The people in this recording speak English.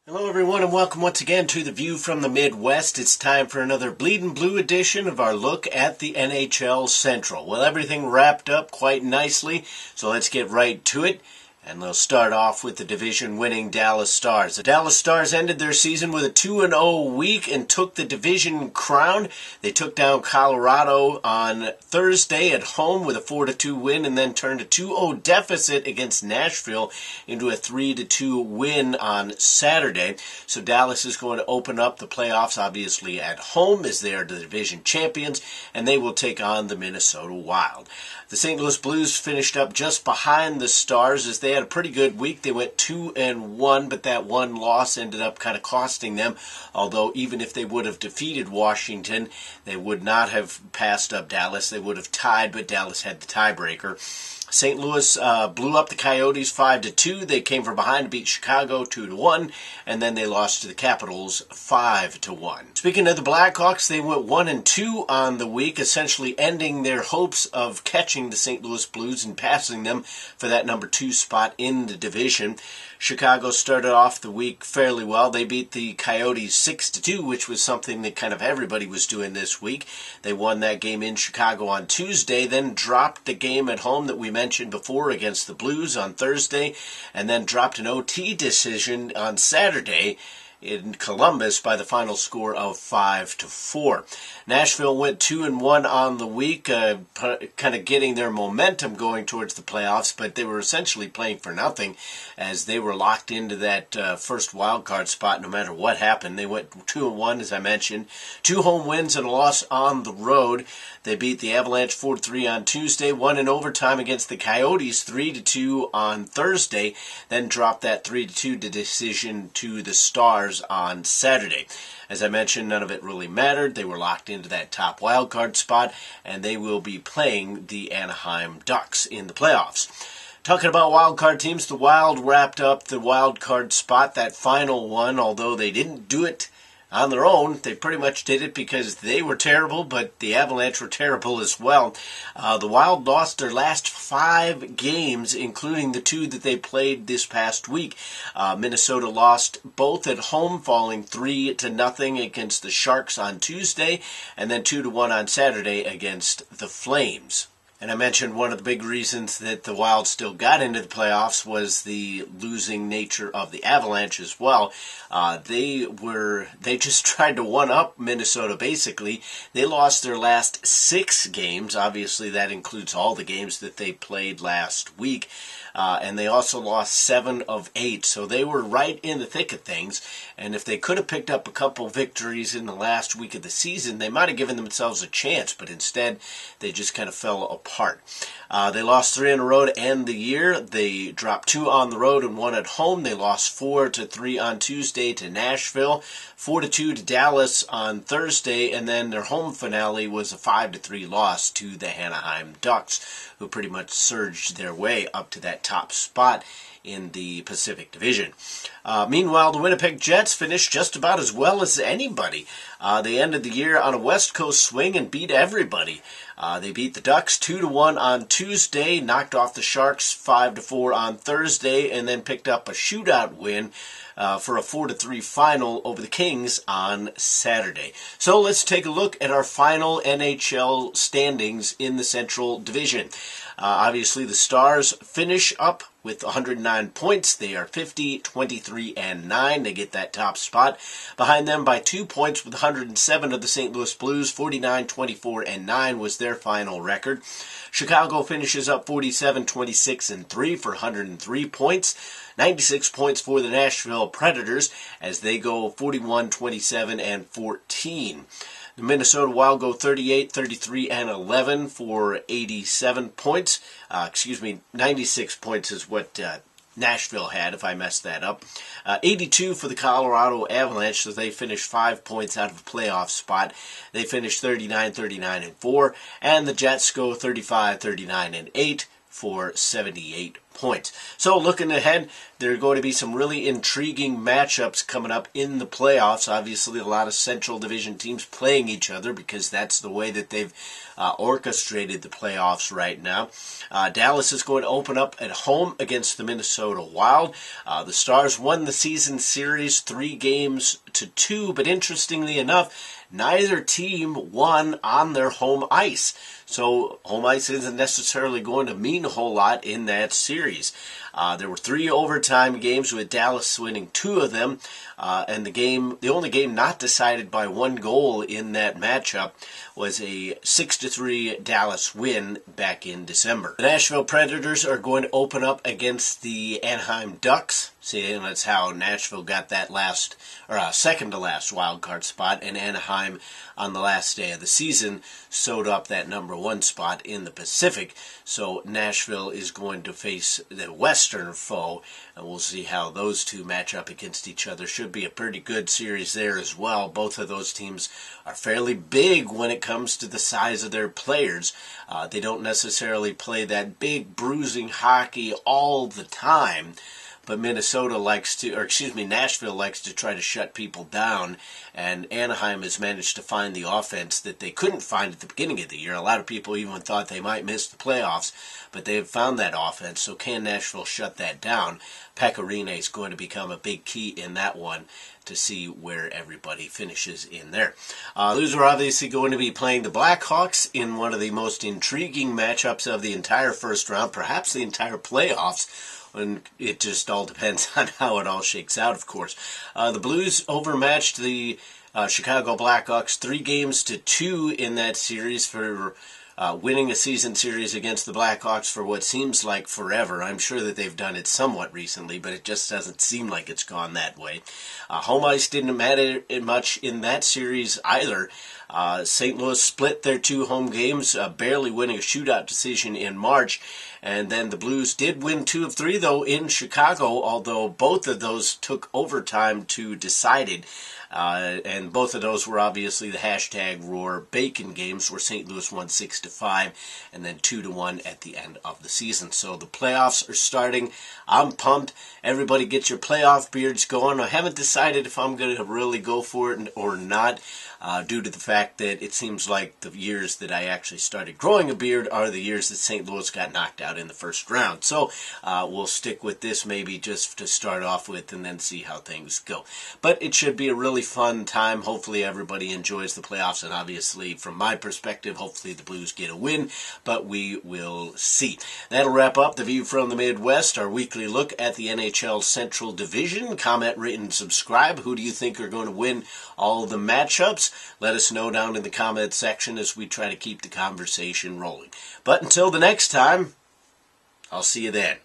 Hello everyone and welcome once again to The View from the Midwest. It's time for another Bleedin' Blue edition of our look at the NHL Central. Well, everything wrapped up quite nicely, so let's get right to it. And they'll start off with the division-winning Dallas Stars. The Dallas Stars ended their season with a 2-0 week and took the division crown. They took down Colorado on Thursday at home with a 4-2 win and then turned a 2-0 deficit against Nashville into a 3-2 win on Saturday. So Dallas is going to open up the playoffs, obviously, at home as they are the division champions, and they will take on the Minnesota Wild. The St. Louis Blues finished up just behind the Stars as they had a pretty good week. They went 2-1, but that one loss ended up kind of costing them. Although even if they would have defeated Washington, they would not have passed up Dallas. They would have tied, but Dallas had the tiebreaker. St. Louis blew up the Coyotes 5-2. They came from behind to beat Chicago 2-1, and then they lost to the Capitals 5-1. Speaking of the Blackhawks, they went 1-2 on the week, essentially ending their hopes of catching the St. Louis Blues and passing them for that number 2 spot in the division. Chicago started off the week fairly well. They beat the Coyotes 6-2, which was something that kind of everybody was doing this week. They won that game in Chicago on Tuesday, then dropped the game at home that we mentioned before against the Blues on Thursday, and then dropped an OT decision on Saturday in Columbus by the final score of 5-4. Nashville went 2-1 on the week, kind of getting their momentum going towards the playoffs, but they were essentially playing for nothing as they were locked into that first wild card spot no matter what happened. They went 2-1, as I mentioned, 2 home wins and a loss on the road. They beat the Avalanche 4-3 on Tuesday, won in overtime against the Coyotes 3-2 on Thursday, then dropped that 3-2 decision to the Stars on Saturday. As I mentioned, none of it really mattered. They were locked into that top wildcard spot, and they will be playing the Anaheim Ducks in the playoffs. Talking about wildcard teams, the Wild wrapped up the wildcard spot, that final one, although they didn't do it on their own. They pretty much did it because they were terrible, but the Avalanche were terrible as well. The Wild lost their last 5 games, including the 2 that they played this past week. Minnesota lost both at home, falling 3-0 against the Sharks on Tuesday, and then 2-1 on Saturday against the Flames. And I mentioned one of the big reasons that the Wild still got into the playoffs was the losing nature of the Avalanche as well. They just tried to one-up Minnesota, basically. They lost their last 6 games. Obviously, that includes all the games that they played last week. And they also lost 7 of 8. So they were right in the thick of things. And if they could have picked up a couple victories in the last week of the season, they might have given themselves a chance. But instead, they just kind of fell apart. They lost 3 in a row to end the year. They dropped 2 on the road and 1 at home. They lost 4-3 on Tuesday to Nashville, 4-2 to Dallas on Thursday, and then their home finale was a 5-3 loss to the Anaheim Ducks, who pretty much surged their way up to that top spot in the Pacific Division. Meanwhile, the Winnipeg Jets finished just about as well as anybody. They ended the year on a West Coast swing and beat everybody. They beat the Ducks 2-1 on Tuesday, knocked off the Sharks 5-4 on Thursday, and then picked up a shootout win for a 4-3 final over the Kings on Saturday. So let's take a look at our final NHL standings in the Central Division. Obviously, the Stars finish up with 109 points. They are 50, 23, and 9. They get that top spot. Behind them by 2 points with 107 of the St. Louis Blues. 49, 24, and 9 was their final record. Chicago finishes up 47, 26, and 3 for 103 points. 96 points for the Nashville Predators as they go 41, 27, and 14. The Minnesota Wild go 38, 33, and 11 for 87 points. 96 points is what Nashville had, if I messed that up. 82 for the Colorado Avalanche, so they finished 5 points out of a playoff spot. They finished 39, 39, and 4. And the Jets go 35, 39, and 8 for 78 points. So looking ahead, there are going to be some really intriguing matchups coming up in the playoffs. Obviously, a lot of Central Division teams playing each other because that's the way that they've orchestrated the playoffs right now. Dallas is going to open up at home against the Minnesota Wild. The Stars won the season series 3-2, but interestingly enough, neither team won on their home ice. So home ice isn't necessarily going to mean a whole lot in that series. There were 3 overtime games with Dallas winning 2 of them, and the only game not decided by 1 goal in that matchup was a 6-3 Dallas win back in December. The Nashville Predators are going to open up against the Anaheim Ducks. See, and that's how Nashville got that second to last wild card spot, and Anaheim on the last day of the season sewed up that number 1 spot in the Pacific. So Nashville is going to face the Western foe, and we'll see how those two match up against each other. Should be a pretty good series there as well. Both of those teams are fairly big when it comes to the size of their players. They don't necessarily play that big bruising hockey all the time, but Nashville likes to try to shut people down, and Anaheim has managed to find the offense that they couldn't find at the beginning of the year. A lot of people even thought they might miss the playoffs, but they have found that offense, so can Nashville shut that down? Pecorine is going to become a big key in that one to see where everybody finishes in there. Blues are obviously going to be playing the Blackhawks in one of the most intriguing matchups of the entire first round, perhaps the entire playoffs. And it just all depends on how it all shakes out, of course. The Blues overmatched the Chicago Blackhawks 3-2 in that series for winning a season series against the Blackhawks for what seems like forever. I'm sure that they've done it somewhat recently, but it just doesn't seem like it's gone that way. Home ice didn't matter much in that series either. St. Louis split their 2 home games, barely winning a shootout decision in March. And then the Blues did win 2 of 3, though, in Chicago, although both of those took overtime to decide it. And both of those were obviously the #RoarBacon games, where St. Louis won 6-5 and then 2-1 at the end of the season. So the playoffs are starting. I'm pumped. Everybody get your playoff beards going. I haven't decided if I'm going to really go for it or not, due to the fact that it seems like the years that I actually started growing a beard are the years that St. Louis got knocked out in the first round. So we'll stick with this maybe just to start off with and then see how things go. But it should be a really fun time. Hopefully everybody enjoys the playoffs, and obviously from my perspective, hopefully the Blues get a win, but we will see. That'll wrap up the View from the Midwest, our weekly look at the NHL Central Division. Comment, rate, and subscribe. Who do you think are going to win all the matchups? Let us know down in the comment section as we try to keep the conversation rolling. But until the next time, I'll see you then.